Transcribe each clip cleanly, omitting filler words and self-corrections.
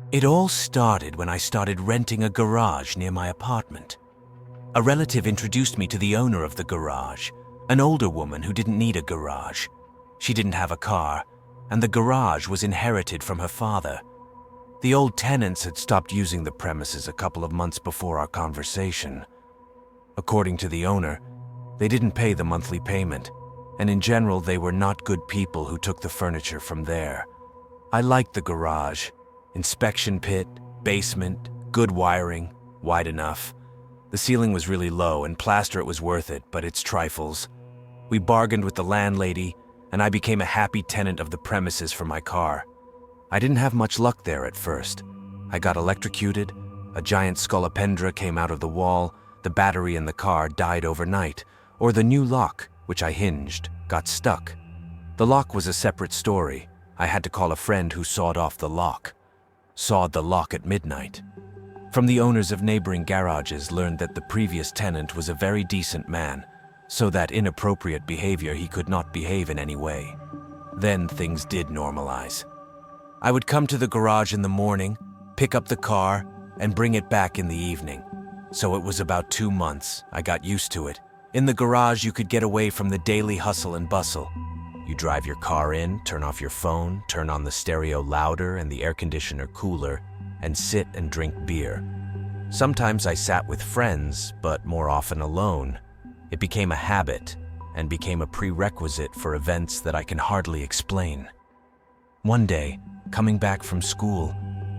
It all started when I started renting a garage near my apartment. A relative introduced me to the owner of the garage, an older woman who didn't need a garage. She didn't have a car, and the garage was inherited from her father. The old tenants had stopped using the premises a couple of months before our conversation. According to the owner, they didn't pay the monthly payment, and in general they were not good people who took the furniture from there. I liked the garage. Inspection pit, basement, good wiring, wide enough. The ceiling was really low, and plaster it was worth it, but it's trifles. We bargained with the landlady, and I became a happy tenant of the premises for my car. I didn't have much luck there at first. I got electrocuted, a giant scolopendra came out of the wall, the battery in the car died overnight, or the new lock, which I hinged, got stuck. The lock was a separate story. I had to call a friend who sawed off the lock. Sawed the lock at midnight. From the owners of neighboring garages learned that the previous tenant was a very decent man, so that inappropriate behavior he could not behave in any way. Then things did normalize. I would come to the garage in the morning, pick up the car, and bring it back in the evening. So it was about 2 months. I got used to it. In the garage, you could get away from the daily hustle and bustle. You drive your car in, turn off your phone, turn on the stereo louder and the air conditioner cooler, and sit and drink beer. Sometimes I sat with friends, but more often alone. It became a habit and became a prerequisite for events that I can hardly explain. One day, coming back from school,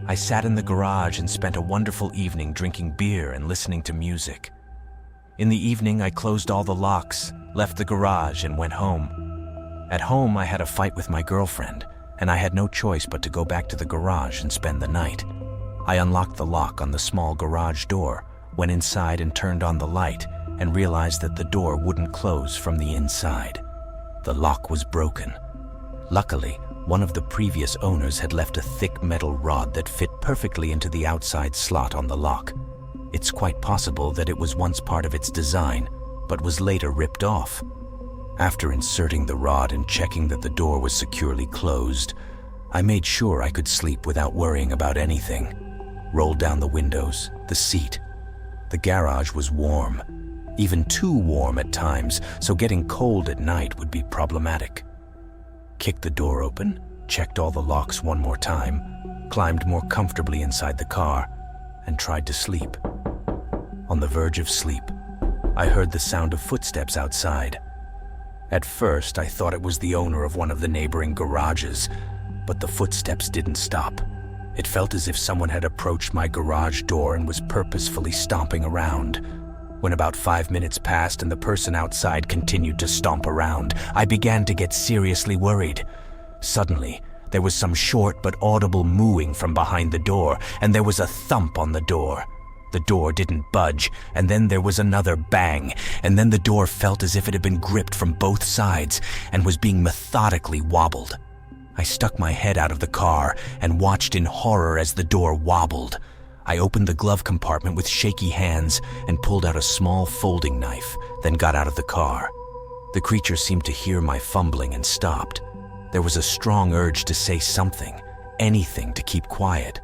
I sat in the garage and spent a wonderful evening drinking beer and listening to music. In the evening, I closed all the locks, left the garage, and went home. At home, I had a fight with my girlfriend, and I had no choice but to go back to the garage and spend the night. I unlocked the lock on the small garage door, went inside and turned on the light, and realized that the door wouldn't close from the inside. The lock was broken. Luckily, one of the previous owners had left a thick metal rod that fit perfectly into the outside slot on the lock. It's quite possible that it was once part of its design, but was later ripped off. After inserting the rod and checking that the door was securely closed, I made sure I could sleep without worrying about anything. Rolled down the windows, the seat. The garage was warm, even too warm at times, so getting cold at night would be problematic. Kicked the door open, checked all the locks one more time, climbed more comfortably inside the car, and tried to sleep. On the verge of sleep, I heard the sound of footsteps outside. At first, I thought it was the owner of one of the neighboring garages, but the footsteps didn't stop. It felt as if someone had approached my garage door and was purposefully stomping around. When about 5 minutes passed and the person outside continued to stomp around, I began to get seriously worried. Suddenly, there was some short but audible mooing from behind the door, and there was a thump on the door. The door didn't budge, and then there was another bang, and then the door felt as if it had been gripped from both sides and was being methodically wobbled. I stuck my head out of the car and watched in horror as the door wobbled. I opened the glove compartment with shaky hands and pulled out a small folding knife, then got out of the car. The creature seemed to hear my fumbling and stopped. There was a strong urge to say something, anything to keep quiet,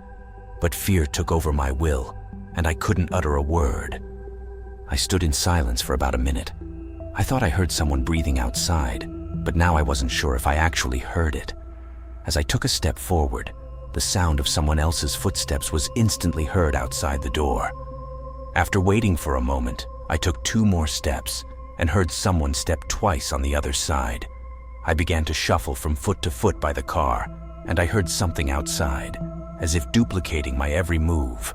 but fear took over my will, and I couldn't utter a word. I stood in silence for about a minute. I thought I heard someone breathing outside, but now I wasn't sure if I actually heard it. As I took a step forward, the sound of someone else's footsteps was instantly heard outside the door. After waiting for a moment, I took 2 more steps and heard someone step twice on the other side. I began to shuffle from foot to foot by the car, and I heard something outside, as if duplicating my every move.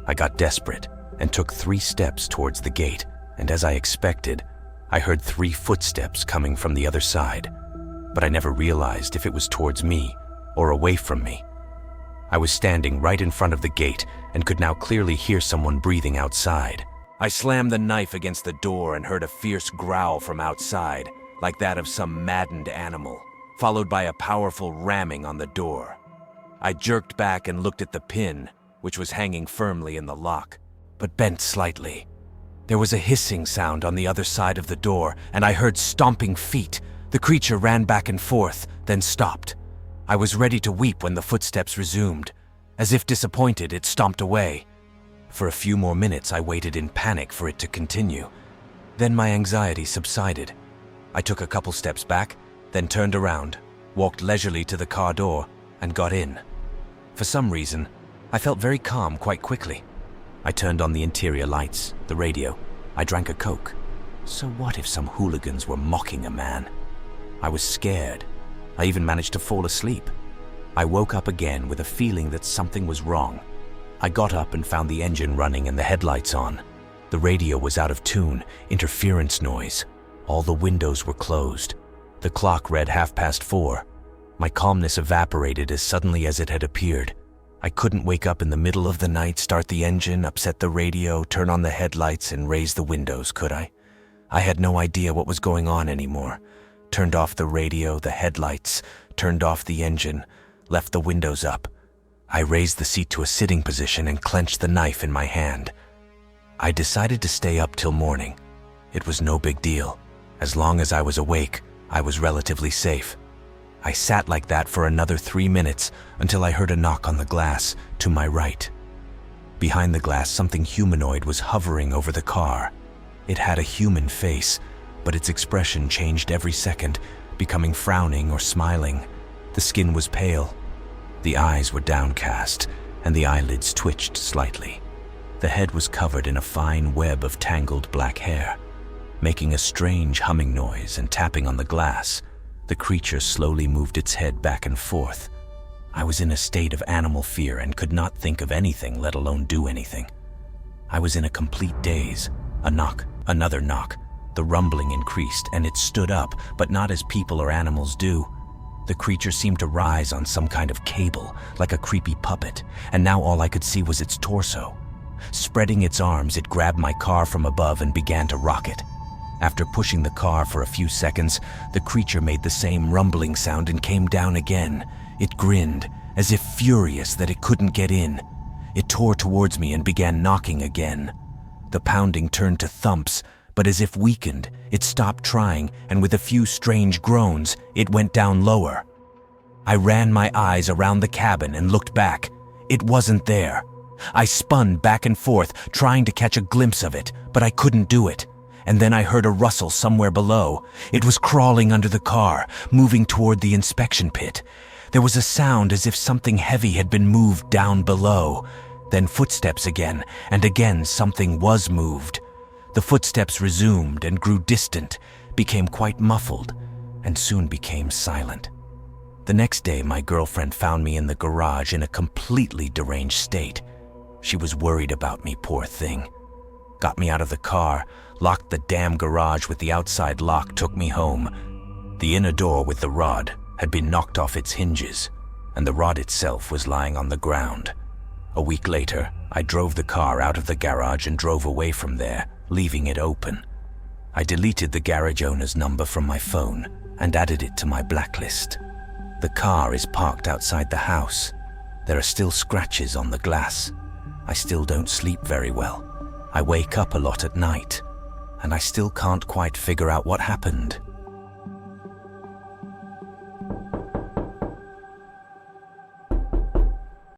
I got desperate and took 3 steps towards the gate, and as I expected, I heard 3 footsteps coming from the other side, but I never realized if it was towards me or away from me. I was standing right in front of the gate and could now clearly hear someone breathing outside. I slammed the knife against the door and heard a fierce growl from outside, like that of some maddened animal, followed by a powerful ramming on the door. I jerked back and looked at the pin, which was hanging firmly in the lock, but bent slightly. There was a hissing sound on the other side of the door, and I heard stomping feet. The creature ran back and forth, then stopped. I was ready to weep when the footsteps resumed. As if disappointed, it stomped away. For a few more minutes, I waited in panic for it to continue. Then my anxiety subsided. I took a couple steps back, then turned around, walked leisurely to the car door, and got in. For some reason, I felt very calm quite quickly. I turned on the interior lights, the radio. I drank a Coke. So what if some hooligans were mocking a man? I was scared. I even managed to fall asleep. I woke up again with a feeling that something was wrong. I got up and found the engine running and the headlights on. The radio was out of tune, interference noise. All the windows were closed. The clock read 4:30. My calmness evaporated as suddenly as it had appeared. I couldn't wake up in the middle of the night, start the engine, upset the radio, turn on the headlights, and raise the windows, could I? I had no idea what was going on anymore. Turned off the radio, the headlights, turned off the engine, left the windows up. I raised the seat to a sitting position and clenched the knife in my hand. I decided to stay up till morning. It was no big deal. As long as I was awake, I was relatively safe. I sat like that for another 3 minutes until I heard a knock on the glass to my right. Behind the glass, something humanoid was hovering over the car. It had a human face, but its expression changed every second, becoming frowning or smiling. The skin was pale. The eyes were downcast, and the eyelids twitched slightly. The head was covered in a fine web of tangled black hair. Making a strange humming noise and tapping on the glass, the creature slowly moved its head back and forth. I was in a state of animal fear and could not think of anything, let alone do anything. I was in a complete daze. A knock, another knock. The rumbling increased, and it stood up, but not as people or animals do. The creature seemed to rise on some kind of cable, like a creepy puppet, and now all I could see was its torso. Spreading its arms, it grabbed my car from above and began to rock it. After pushing the car for a few seconds, the creature made the same rumbling sound and came down again. It grinned, as if furious that it couldn't get in. It tore towards me and began knocking again. The pounding turned to thumps, but as if weakened, it stopped trying, and with a few strange groans, it went down lower. I ran my eyes around the cabin and looked back. It wasn't there. I spun back and forth, trying to catch a glimpse of it, but I couldn't do it. And then I heard a rustle somewhere below. It was crawling under the car, moving toward the inspection pit. There was a sound as if something heavy had been moved down below. Then footsteps again, and again something was moved. The footsteps resumed and grew distant, became quite muffled, and soon became silent. The next day, my girlfriend found me in the garage in a completely deranged state. She was worried about me, poor thing. Got me out of the car, locked the damn garage with the outside lock, took me home. The inner door with the rod had been knocked off its hinges, and the rod itself was lying on the ground. A week later, I drove the car out of the garage and drove away from there, leaving it open. I deleted the garage owner's number from my phone and added it to my blacklist. The car is parked outside the house. There are still scratches on the glass. I still don't sleep very well. I wake up a lot at night, and I still can't quite figure out what happened.